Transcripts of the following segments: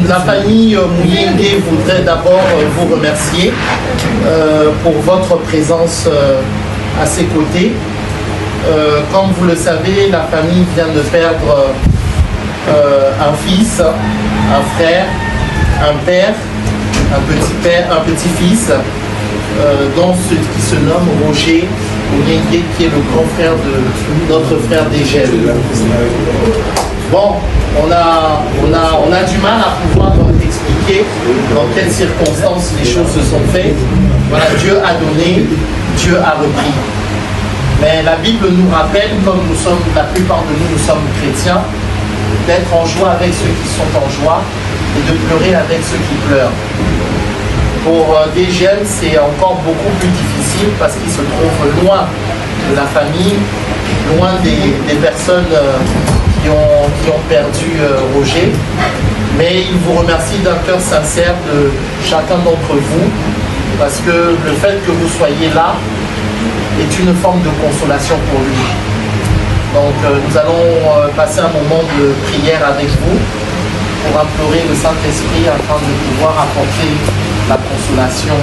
La famille Muyenge voudrait d'abord vous remercier pour votre présence à ses côtés. Comme vous le savez, la famille vient de perdre un fils, un frère, un père, un petit-fils, dont ce qui se nomme Roger Ouniengue, qui est le grand frère de notre frère Dégel. Bon, on a du mal à pouvoir expliquer dans quelles circonstances les choses se sont faites. Voilà, Dieu a donné, Dieu a repris. Mais la Bible nous rappelle, comme nous sommes, la plupart de nous sommes chrétiens, d'être en joie avec ceux qui sont en joie et de pleurer avec ceux qui pleurent. Pour Dégel, c'est encore beaucoup plus difficile parce qu'il se trouve loin de la famille, loin des personnes qui ont perdu Roger. Mais il vous remercie d'un cœur sincère de chacun d'entre vous parce que le fait que vous soyez là est une forme de consolation pour lui. Donc nous allons passer un moment de prière avec vous pour implorer le Saint-Esprit afin de pouvoir apporter la consolation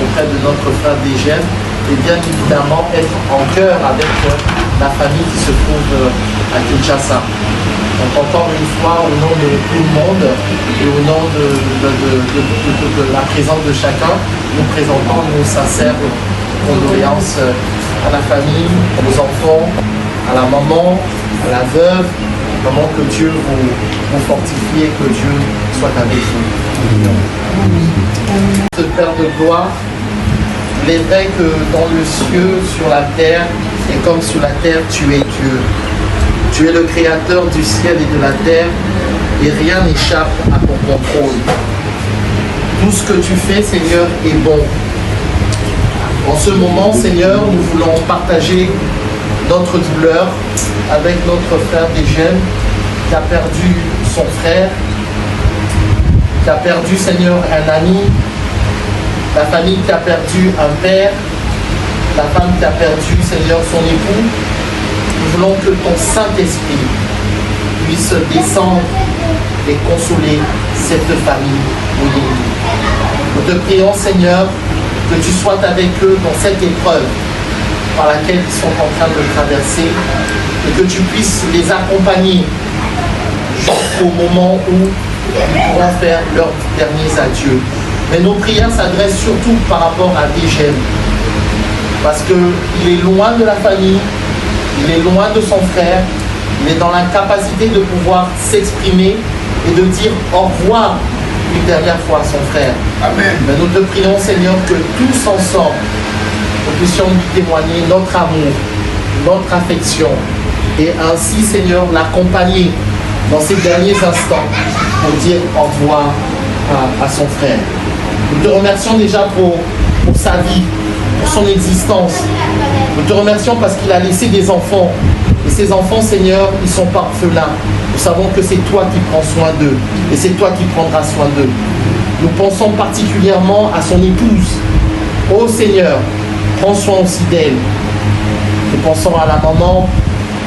auprès de notre frère Dégel et bien évidemment être en cœur avec la famille qui se trouve à Kinshasa. Donc encore une fois, au nom de tout le monde et au nom de la présence de chacun, nous présentons nos sincères condoléances à la famille, aux enfants, à la maman, à la veuve. Vraiment que Dieu vous fortifie et que Dieu soit avec vous. Ce Père de gloire, il est vrai que dans le ciel, sur la terre, et comme sur la terre, tu es Dieu. Tu es le créateur du ciel et de la terre, et rien n'échappe à ton contrôle. Tout ce que tu fais, Seigneur, est bon. En ce moment, Seigneur, nous voulons partager notre douleur avec notre frère Dégel qui a perdu son frère, qui a perdu, Seigneur, un ami, la famille qui a perdu un père, la femme qui a perdu, Seigneur, son époux. Nous voulons que ton Saint-Esprit puisse descendre et consoler cette famille. Nous te prions, Seigneur, que tu sois avec eux dans cette épreuve par laquelle ils sont en train de traverser et que tu puisses les accompagner jusqu'au moment où ils pourront faire leurs derniers adieux. Mais nos prières s'adressent surtout par rapport à Dégel, parce qu'il est loin de la famille, il est loin de son frère, il est dans l'incapacité de pouvoir s'exprimer et de dire au revoir une dernière fois à son frère. Amen. Mais nous te prions, Seigneur, que tous ensemble, nous puissions lui témoigner notre amour, notre affection, et ainsi, Seigneur, l'accompagner dans ces derniers instants pour dire au revoir à son frère. Nous te remercions déjà pour sa vie, pour son existence. Nous te remercions parce qu'il a laissé des enfants. Et ces enfants, Seigneur, ils sont pas orphelins. Nous savons que c'est toi qui prends soin d'eux. Et c'est toi qui prendras soin d'eux. Nous pensons particulièrement à son épouse. Ô Seigneur, prends soin aussi d'elle. Nous pensons à la maman,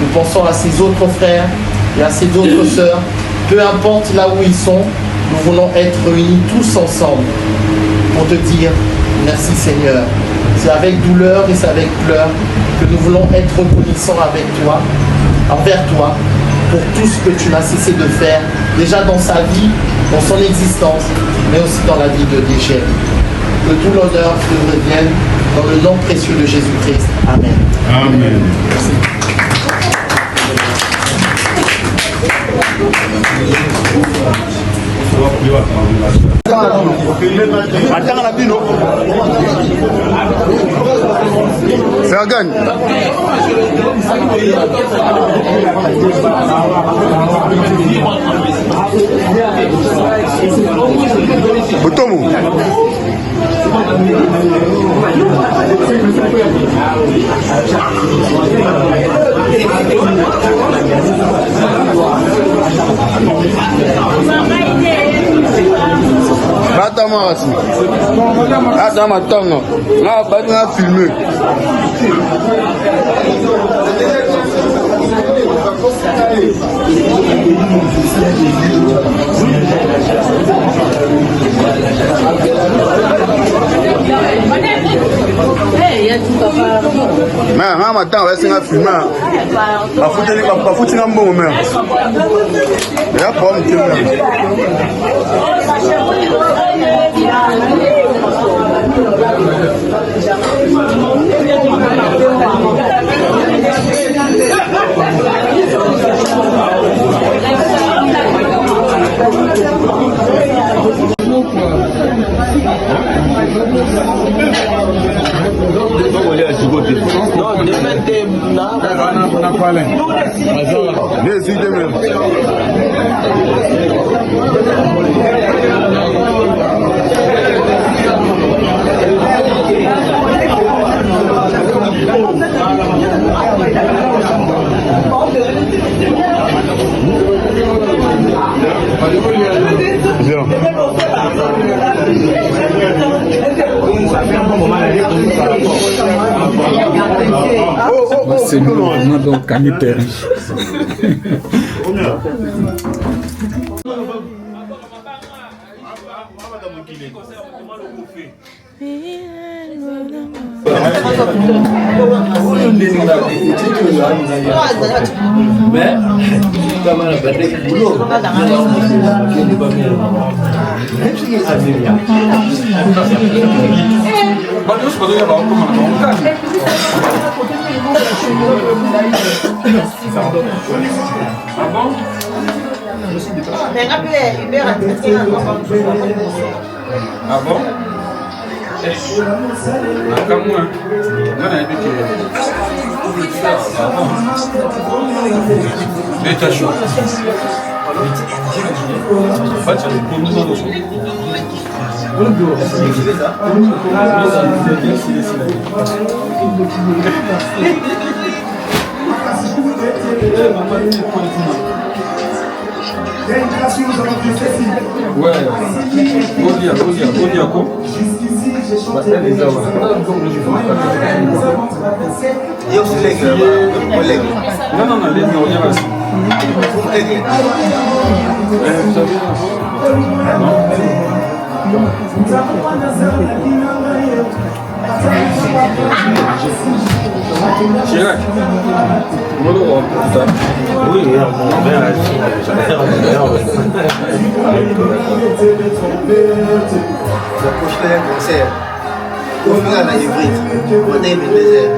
nous pensons à ses autres frères et à ses autres sœurs. Peu importe là où ils sont, nous voulons être réunis tous ensemble pour te dire merci Seigneur. C'est avec douleur et c'est avec pleurs que nous voulons être reconnaissants avec toi, envers toi, pour tout ce que tu n'as cessé de faire, déjà dans sa vie, dans son existence, mais aussi dans la vie de Dégel. Que tout l'honneur te revienne dans le nom précieux de Jésus-Christ. Amen. Amen. Merci. Fergan. Botomo. Attends-moi aussi. Attends-moi, attends. Là, on va filmer. Hey, Mais maman attend, ouais, c'est un film. Ma foutu un bon moment. Il y a pas un C'est nous, donc, canitaire. Ah bon? Comme moi. Mais t'as chaud. Ouais, Godia, quoi. Non, les on ira aussi. Chirac, oui, concert. Au final, la hybride, on est le désert.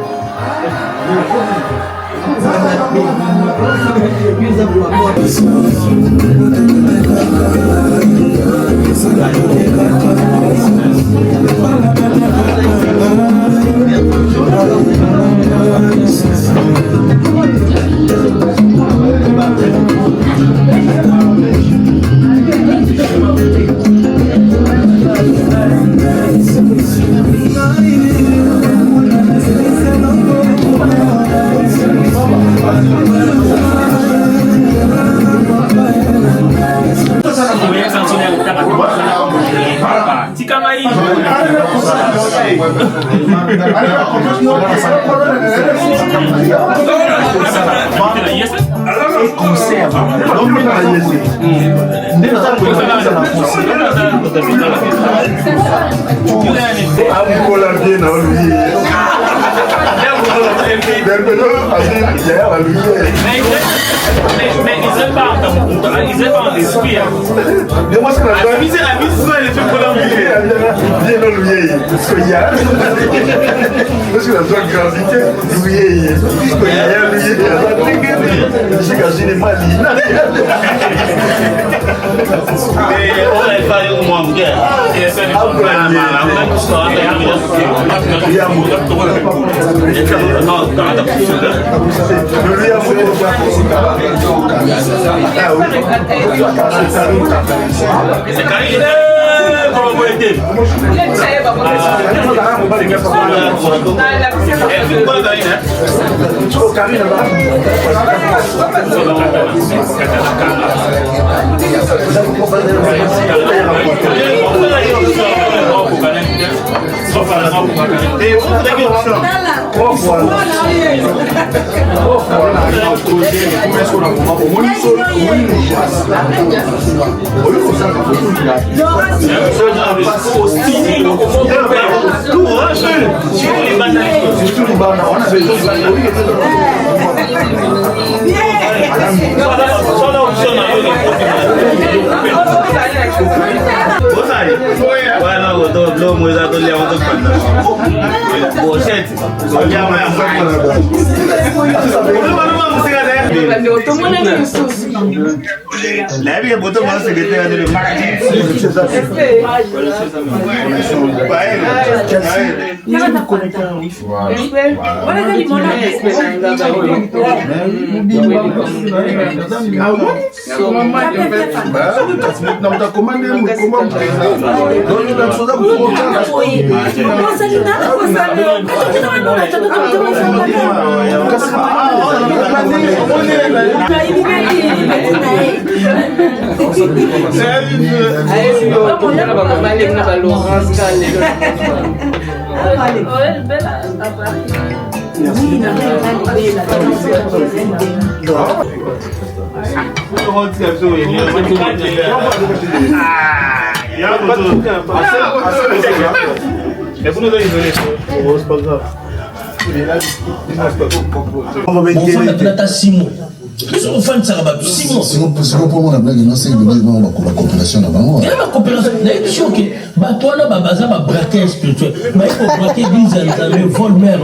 Mais ils aiment pas en esprit. Mais moi, c'est la mise, elle est fait pour l'enlever. Bien l'enlever. Parce qu'il y a. Parce que la zone gravité, l'oublier. Parce qu'il y a l'oublier. Je suis gagné mal. Mais on a pas eu au moins de guerre. Et ça n'est pas un problème. On a tout ça. Il y a un mot. Non, quand on a poussé là. Le lien, c'est c'est carré. Comment vous êtes? Tout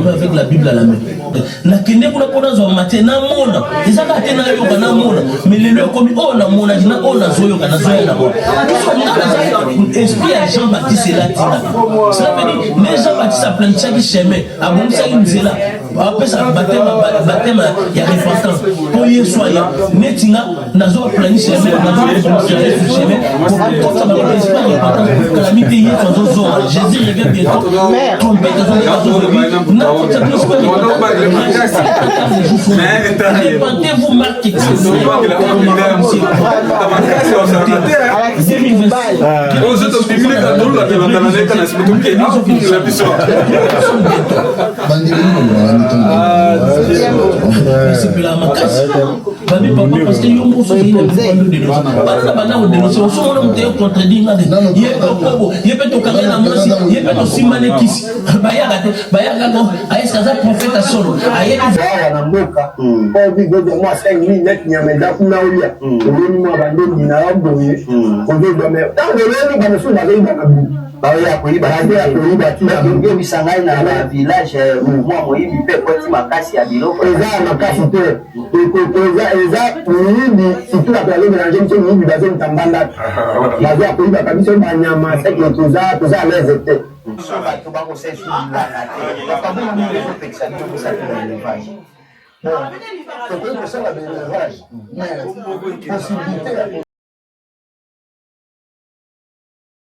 avec la Bible à la main. La kende pour la connaître en matin na mona. Ils ont attaqué na yo na mona. Mais les lieux comme oh na mona, na oh na zoyo na zoyo na mona. Esprit à Jean-Baptiste et Latina. Cela veut dire mais Jean-Baptiste a plein de chaque chemin. A bon ça il disait là. Après ça baptême il y a repentance. Pour y soyez netinga na zo planifier chemin na zo chemin. Pour ça va esprit repentance. Calamité y est dans zo. Jésus revient bientôt. Trompette dans répentez-vous, marquez. na mboka po bigodo mo 5 minutes nyameda kuna ulia oni mo abando na oboye odo me tango leni bana so na leba na bu ba ya ko iba ya ko iba ti na nge bisangai na la village mo mo ibi pe ko ti makasi ya biloko eza makasi te ko eza ni situ la pale na nje ni ibi bazo tambanda la ya ko iba kabisa ba nyama seki toza leze te tu bango sesi la na te kabuna ni le protection ni ça l'élevage. Bon, c'est pour ça l'élevage, mais possibilité